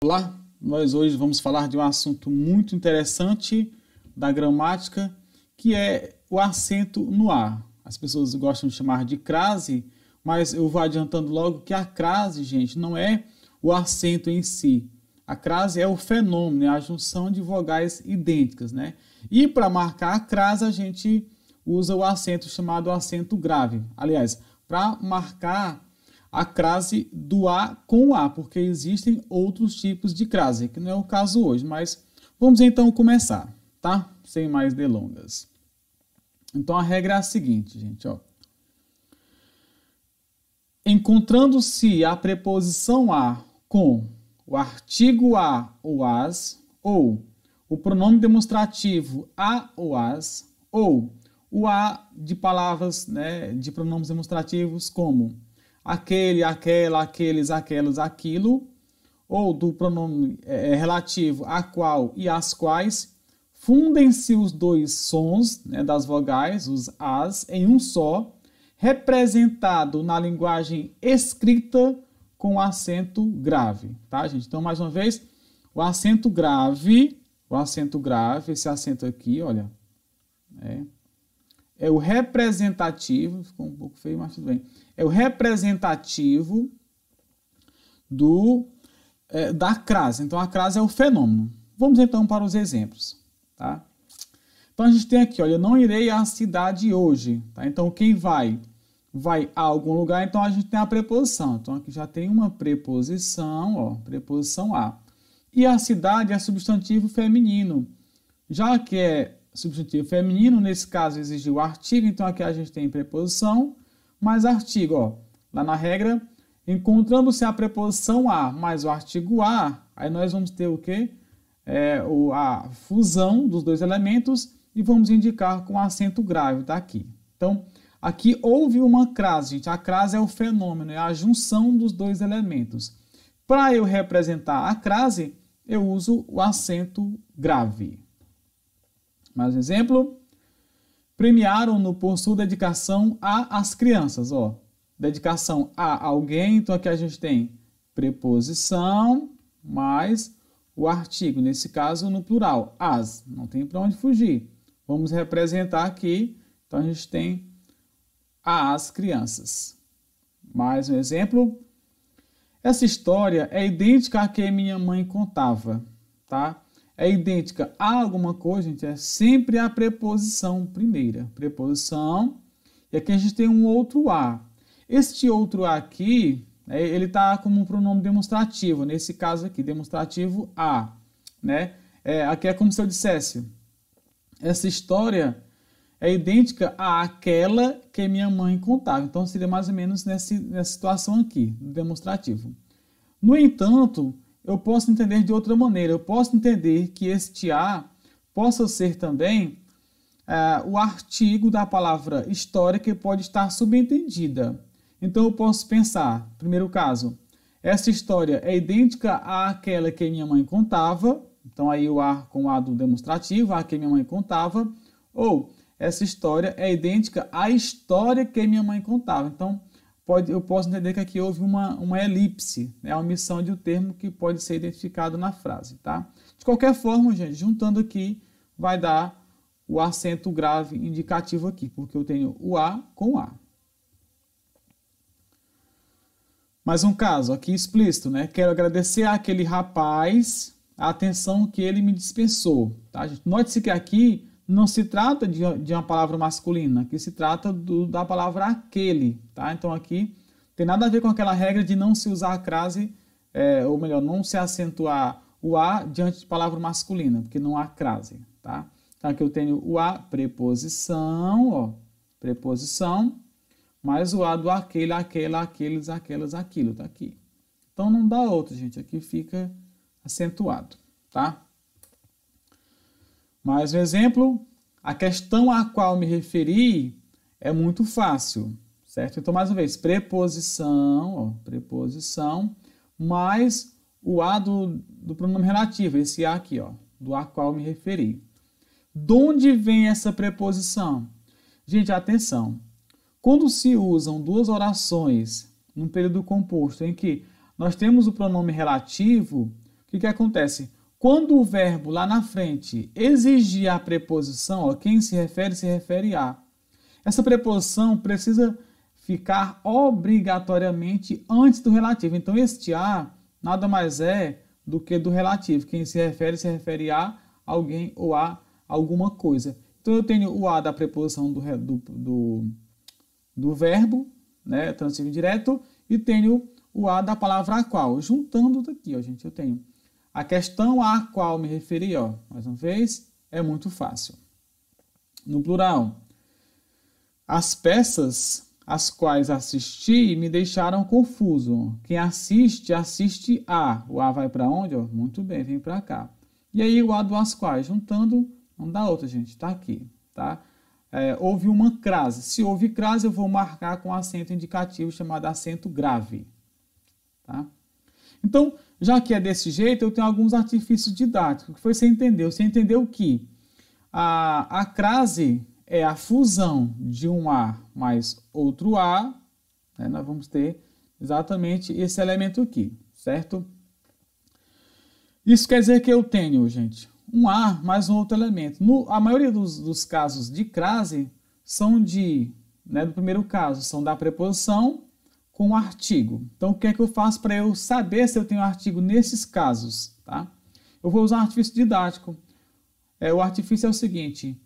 Olá, nós hoje vamos falar de um assunto muito interessante da gramática, que é o acento no A. As pessoas gostam de chamar de crase, mas eu vou adiantando logo que a crase, gente, não é o acento em si. A crase é o fenômeno, é a junção de vogais idênticas, né? E para marcar a crase, a gente usa o acento chamado acento grave. Aliás, para marcar a crase do A com o A, porque existem outros tipos de crase, que não é o caso hoje, mas vamos então começar, tá? Sem mais delongas. Então a regra é a seguinte, gente, ó. Encontrando-se a preposição a com o artigo a ou as, ou o pronome demonstrativo a ou as, ou o a de palavras, né, de pronomes demonstrativos como aquele, aquela, aqueles, aquelas, aquilo, ou do pronome relativo a qual e as quais, fundem-se os dois sons, né, das vogais, os as, em um só, representado na linguagem escrita com acento grave, tá, gente? Então, mais uma vez, o acento grave, esse acento aqui, olha, é o representativo, ficou um pouco feio, mas tudo bem. É o representativo da crase. Então, a crase é o fenômeno. Vamos então para os exemplos, tá? Então, a gente tem aqui, olha, eu não irei à cidade hoje, tá? Então, quem vai a algum lugar, então a gente tem a preposição. Então, aqui já tem uma preposição, ó, preposição a. E a cidade é substantivo feminino. Já que é substantivo feminino, nesse caso exige o artigo, então aqui a gente tem preposição mais artigo, ó. Lá na regra, encontrando-se a preposição a mais o artigo a, aí nós vamos ter o quê? A fusão dos dois elementos e vamos indicar com acento grave, tá aqui. Então, aqui houve uma crase, gente. A crase é o fenômeno, é a junção dos dois elementos. Para eu representar a crase, eu uso o acento grave. Mais um exemplo. Premiaram-no por sua dedicação às crianças. Ó. Dedicação a alguém. Então, aqui a gente tem preposição mais o artigo. Nesse caso, no plural. As. Não tem para onde fugir. Vamos representar aqui. Então, a gente tem às crianças. Mais um exemplo. Essa história é idêntica à que minha mãe contava. Tá? É idêntica a alguma coisa, gente, é sempre a preposição primeira. Preposição, e aqui a gente tem um outro a. Este outro a aqui, ele está como um pronome demonstrativo, nesse caso aqui, demonstrativo a. Né? Aqui é como se eu dissesse, essa história é idêntica àquela que minha mãe contava. Então, seria mais ou menos nessa situação aqui, do demonstrativo. No entanto, eu posso entender de outra maneira. Eu posso entender que este a possa ser também o artigo da palavra história que pode estar subentendida. Então, eu posso pensar, primeiro caso, essa história é idêntica àquela que minha mãe contava. Então, aí o a com o a do demonstrativo, a que minha mãe contava. Ou, essa história é idêntica à história que minha mãe contava. Então, eu posso entender que aqui houve uma elipse, né? A omissão de um termo que pode ser identificado na frase, tá? De qualquer forma, gente, juntando aqui, vai dar o acento grave indicativo aqui, porque eu tenho o a com a. Mais um caso aqui explícito, né? Quero agradecer àquele rapaz a atenção que ele me dispensou, tá, gente? Note-se que aqui não se trata de uma palavra masculina, aqui se trata da palavra aquele, tá? Então aqui tem nada a ver com aquela regra de não se usar a crase, ou melhor, não se acentuar o a diante de palavra masculina, porque não há crase, tá? Então aqui eu tenho o a preposição, ó, preposição, mais o a do aquele, aquela, aqueles, aquelas, aquilo, tá aqui. Então não dá outro, gente, aqui fica acentuado, tá? Mais um exemplo, a questão a qual me referi é muito fácil, certo? Então, mais uma vez, preposição, ó, preposição, mais o a do pronome relativo, esse a aqui, ó, do a qual me referi. De onde vem essa preposição? Gente, atenção. Quando se usam duas orações num período composto em que nós temos o pronome relativo, o que acontece? Quando o verbo lá na frente exigir a preposição, ó, quem se refere a. Essa preposição precisa ficar obrigatoriamente antes do relativo. Então, este a nada mais é do que do relativo. Quem se refere a alguém ou a alguma coisa. Então, eu tenho o a da preposição do verbo, né, transitivo indireto, e tenho o a da palavra a qual. Juntando daqui, ó, gente, eu tenho a questão a qual me referi, ó, mais uma vez, é muito fácil. No plural, as peças às quais assisti me deixaram confuso. Quem assiste, assiste a. O a vai para onde? Ó? Muito bem, vem para cá. E aí o a do as quais, juntando, não dá outra, gente, está aqui, tá? Houve uma crase. Se houve crase, eu vou marcar com acento indicativo chamado acento grave, tá? Então, já que é desse jeito, eu tenho alguns artifícios didáticos. Que foi você entendeu? Você entendeu que a crase é a fusão de um A mais outro A, né? Nós vamos ter exatamente esse elemento aqui, certo? Isso quer dizer que eu tenho, gente, um A mais um outro elemento. A maioria dos casos de crase são no primeiro caso, são da preposição com o artigo. Então, o que é que eu faço para eu saber se eu tenho artigo nesses casos? Tá? Eu vou usar um artifício didático. O artifício é o seguinte: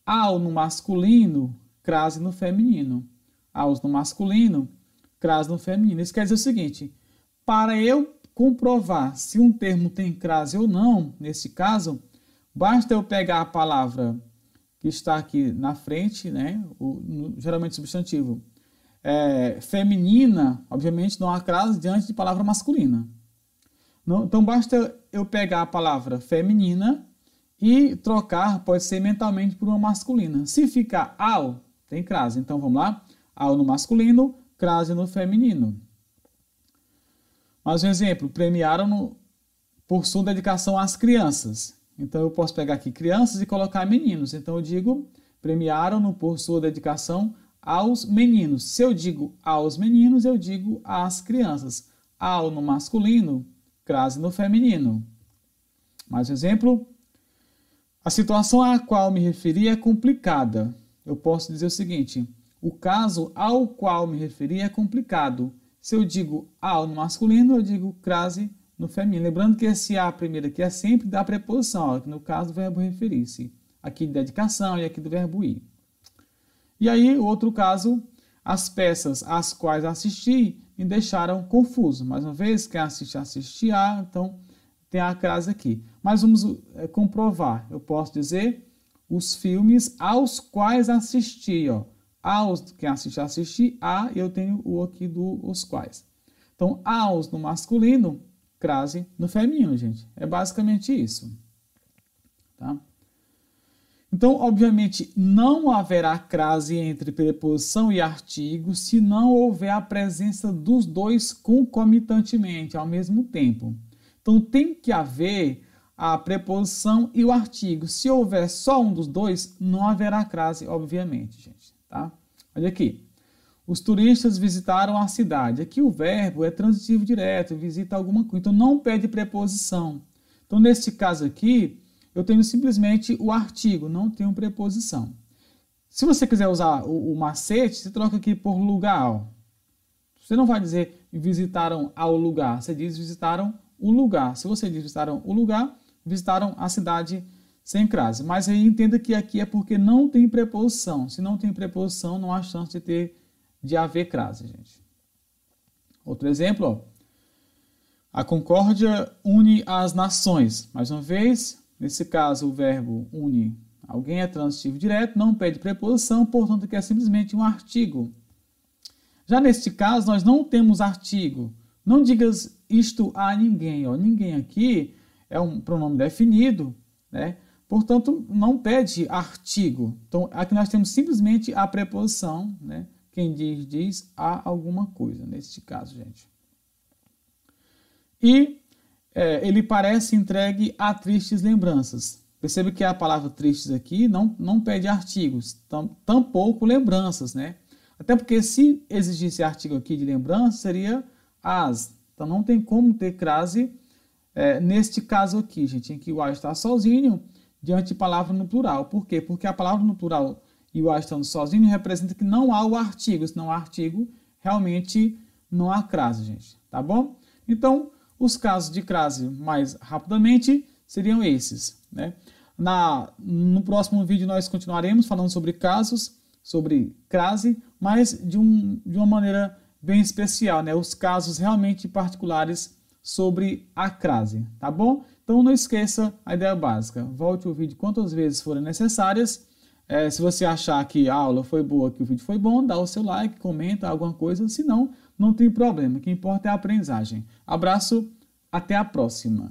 ao no masculino, crase no feminino. Aos no masculino, crase no feminino. Isso quer dizer o seguinte: para eu comprovar se um termo tem crase ou não, nesse caso, basta eu pegar a palavra que está aqui na frente, né? Geralmente substantivo, feminina, obviamente não há crase diante de palavra masculina. Não, então basta eu pegar a palavra feminina e trocar, pode ser mentalmente, por uma masculina. Se ficar ao, tem crase. Então vamos lá, ao no masculino, crase no feminino. Mais um exemplo, premiaram por sua dedicação às crianças. Então eu posso pegar aqui crianças e colocar meninos. Então eu digo, premiaram-no por sua dedicação aos meninos. Se eu digo aos meninos, eu digo às crianças. Ao no masculino, crase no feminino. Mais um exemplo. A situação à qual me referi é complicada. Eu posso dizer o seguinte: o caso ao qual me referi é complicado. Se eu digo ao no masculino, eu digo crase no feminino. Lembrando que esse a primeiro aqui é sempre da preposição, ó, que no caso do verbo referir-se. Aqui de dedicação e aqui do verbo ir. E aí, o outro caso, as peças às quais assisti me deixaram confuso. Mais uma vez, quem assiste a, então tem a crase aqui. Mas vamos comprovar. Eu posso dizer os filmes aos quais assisti. Ó. Quem assiste a, eu tenho o aqui os quais. Então, aos no masculino, crase no feminino, gente. É basicamente isso. Tá? Então, obviamente, não haverá crase entre preposição e artigo se não houver a presença dos dois concomitantemente, ao mesmo tempo. Então, tem que haver a preposição e o artigo. Se houver só um dos dois, não haverá crase, obviamente, gente. Tá? Olha aqui. Os turistas visitaram a cidade. Aqui o verbo é transitivo direto, visita alguma coisa. Então, não pede preposição. Então, neste caso aqui, eu tenho simplesmente o artigo, não tenho preposição. Se você quiser usar o macete, você troca aqui por lugar. Ó. Você não vai dizer visitaram ao lugar, você diz visitaram o lugar. Se você diz visitaram o lugar, visitaram a cidade sem crase. Mas aí entenda que aqui é porque não tem preposição. Se não tem preposição, não há chance de haver crase, gente. Outro exemplo, ó. A concórdia une as nações. Mais uma vez, nesse caso, o verbo une. Alguém é transitivo direto, não pede preposição, portanto, aqui é simplesmente um artigo. Já neste caso, nós não temos artigo. Não digas isto a ninguém. Ó. Ninguém aqui é um pronome definido, né? Portanto, não pede artigo. Então, aqui nós temos simplesmente a preposição, né? Quem diz a alguma coisa, neste caso, gente. E ele parece entregue a tristes lembranças. Percebe que a palavra tristes aqui não pede artigos, tampouco lembranças, né? Até porque se existisse artigo aqui de lembrança, seria as. Então não tem como ter crase neste caso aqui, gente, em que o I está sozinho diante de palavra no plural. Por quê? Porque a palavra no plural e o I estando sozinho representa que não há o artigo. Se não há artigo, realmente não há crase, gente. Tá bom? Então, os casos de crase mais rapidamente seriam esses, né? No próximo vídeo nós continuaremos falando sobre casos, sobre crase, mas de uma maneira bem especial, né? Os casos realmente particulares sobre a crase, tá bom? Então não esqueça a ideia básica. Volte o vídeo quantas vezes forem necessárias. Se você achar que a aula foi boa, que o vídeo foi bom, dá o seu like, comenta alguma coisa. Se não, não tem problema. O que importa é a aprendizagem. Abraço, até a próxima.